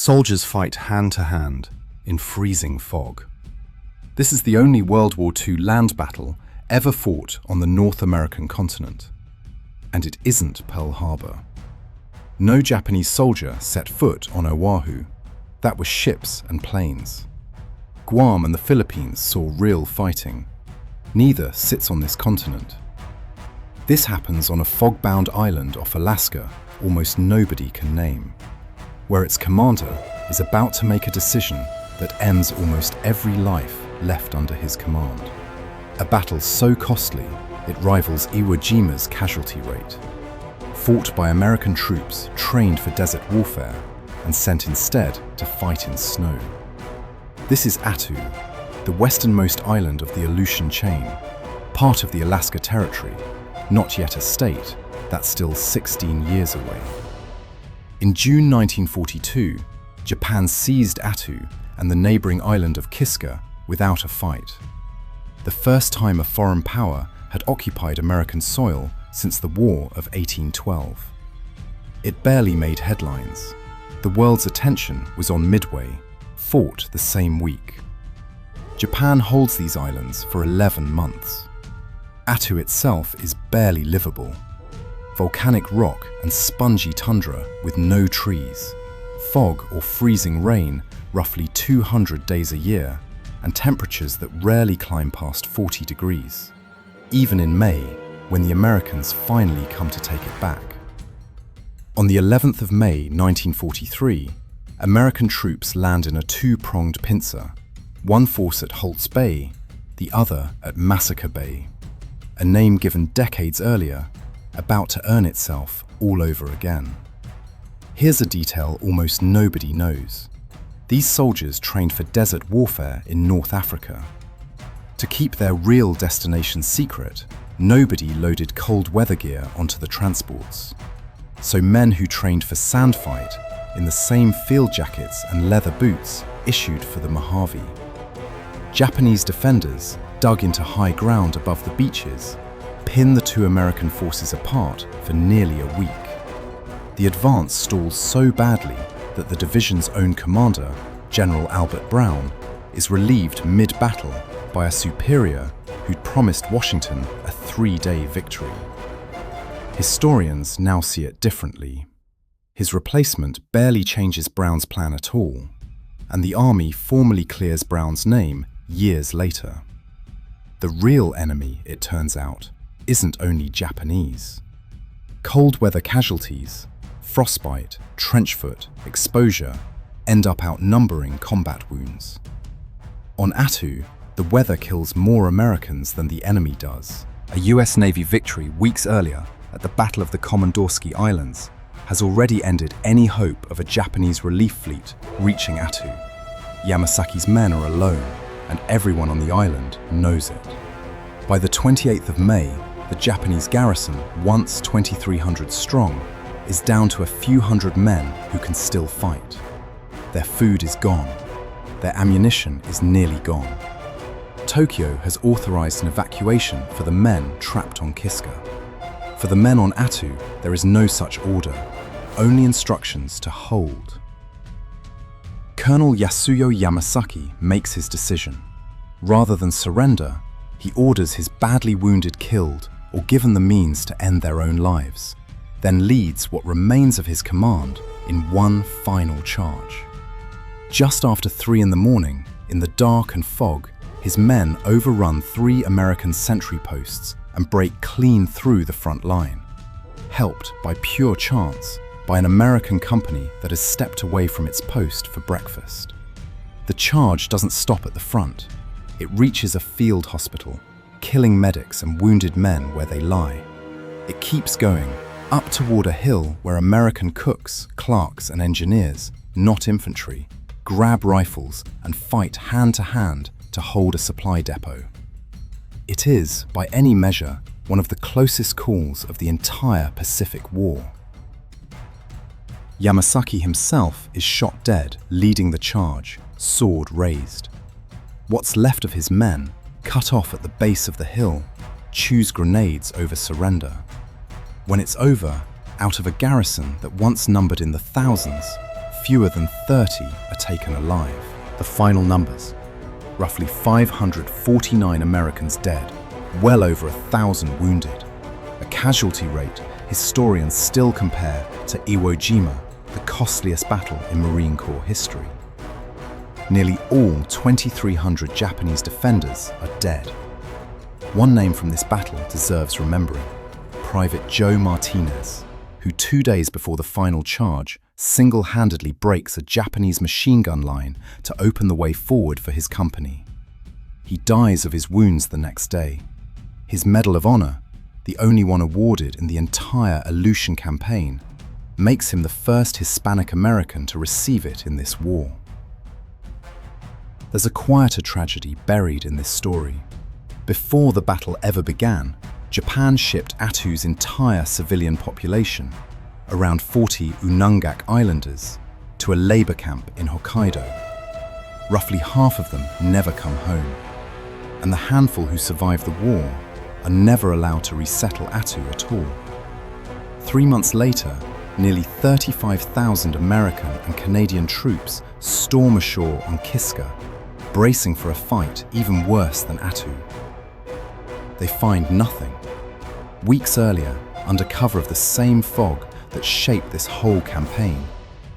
Soldiers fight hand-to-hand in freezing fog. This is the only World War II land battle ever fought on the North American continent. And it isn't Pearl Harbor. No Japanese soldier set foot on Oahu. That was ships and planes. Guam and the Philippines saw real fighting. Neither sits on this continent. This happens on a fogbound island off Alaska almost nobody can name, where its commander is about to make a decision that ends almost every life left under his command. A battle so costly it rivals Iwo Jima's casualty rate, fought by American troops trained for desert warfare and sent instead to fight in snow. This is Attu, the westernmost island of the Aleutian chain, part of the Alaska Territory, not yet a state, that's still 16 years away. In June 1942, Japan seized Attu and the neighboring island of Kiska without a fight. The first time a foreign power had occupied American soil since the War of 1812. It barely made headlines. The world's attention was on Midway, fought the same week. Japan holds these islands for 11 months. Attu itself is barely livable. Volcanic rock and spongy tundra with no trees, fog or freezing rain roughly 200 days a year, and temperatures that rarely climb past 40 degrees, even in May, when the Americans finally come to take it back. On the 11th of May 1943, American troops land in a two-pronged pincer, one force at Holt's Bay, the other at Massacre Bay, a name given decades earlier, about to earn itself all over again. Here's a detail almost nobody knows. These soldiers trained for desert warfare in North Africa. To keep their real destination secret, nobody loaded cold weather gear onto the transports. So men who trained for sand fight in the same field jackets and leather boots issued for the Mojave. Japanese defenders dug into high ground above the beaches, pinned the two American forces apart for nearly a week. The advance stalls so badly that the division's own commander, General Albert Brown, is relieved mid-battle by a superior who'd promised Washington a 3-day victory. Historians now see it differently. His replacement barely changes Brown's plan at all, and the army formally clears Brown's name years later. The real enemy, it turns out, isn't only Japanese. Cold weather casualties, frostbite, trench foot, exposure, end up outnumbering combat wounds. On Attu, the weather kills more Americans than the enemy does. A US Navy victory weeks earlier at the Battle of the Komandorsky Islands has already ended any hope of a Japanese relief fleet reaching Attu. Yamasaki's men are alone, and everyone on the island knows it. By the 28th of May, the Japanese garrison, once 2,300 strong, is down to a few hundred men who can still fight. Their food is gone. Their ammunition is nearly gone. Tokyo has authorized an evacuation for the men trapped on Kiska. For the men on Attu, there is no such order, only instructions to hold. Colonel Yasuyo Yamasaki makes his decision. Rather than surrender, he orders his badly wounded killed or given the means to end their own lives, then leads what remains of his command in one final charge. Just after 3 in the morning, in the dark and fog, his men overrun 3 American sentry posts and break clean through the front line, helped by pure chance by an American company that has stepped away from its post for breakfast. The charge doesn't stop at the front. It reaches a field hospital, killing medics and wounded men where they lie. It keeps going, up toward a hill where American cooks, clerks and engineers, not infantry, grab rifles and fight hand-to-hand to hold a supply depot. It is, by any measure, one of the closest calls of the entire Pacific War. Yamasaki himself is shot dead, leading the charge, sword raised. What's left of his men, cut off at the base of the hill, choose grenades over surrender. When it's over, out of a garrison that once numbered in the thousands, fewer than 30 are taken alive. The final numbers: roughly 549 Americans dead, well over 1,000 wounded. A casualty rate historians still compare to Iwo Jima, the costliest battle in Marine Corps history. Nearly all 2,300 Japanese defenders are dead. One name from this battle deserves remembering: Private Joe Martinez, who 2 days before the final charge single-handedly breaks a Japanese machine gun line to open the way forward for his company. He dies of his wounds the next day. His Medal of Honor, the only one awarded in the entire Aleutian campaign, makes him the first Hispanic American to receive it in this war. There's a quieter tragedy buried in this story. Before the battle ever began, Japan shipped Attu's entire civilian population, around 40 Unangax Islanders, to a labor camp in Hokkaido. Roughly half of them never come home, and the handful who survive the war are never allowed to resettle Attu at all. 3 months later, nearly 35,000 American and Canadian troops storm ashore on Kiska, bracing for a fight even worse than Attu. They find nothing. Weeks earlier, under cover of the same fog that shaped this whole campaign,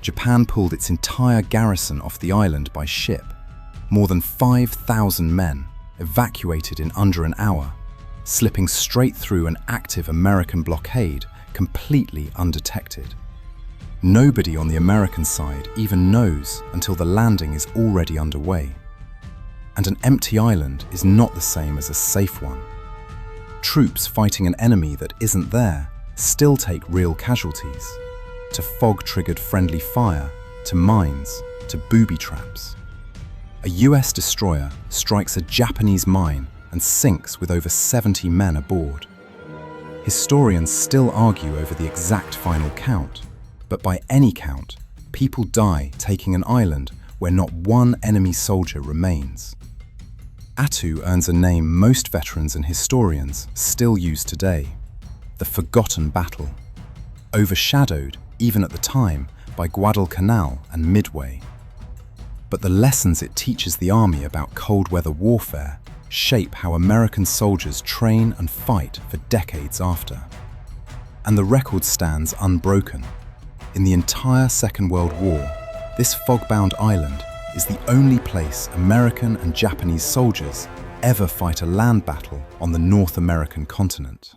Japan pulled its entire garrison off the island by ship. More than 5,000 men evacuated in under an hour, slipping straight through an active American blockade completely undetected. Nobody on the American side even knows until the landing is already underway. And an empty island is not the same as a safe one. Troops fighting an enemy that isn't there still take real casualties, to fog-triggered friendly fire, to mines, to booby traps. A US destroyer strikes a Japanese mine and sinks with over 70 men aboard. Historians still argue over the exact final count, but by any count, people die taking an island where not one enemy soldier remains. Attu earns a name most veterans and historians still use today: the Forgotten Battle, overshadowed, even at the time, by Guadalcanal and Midway. But the lessons it teaches the Army about cold weather warfare shape how American soldiers train and fight for decades after. And the record stands unbroken. In the entire Second World War, this fogbound island is the only place American and Japanese soldiers ever fight a land battle on the North American continent.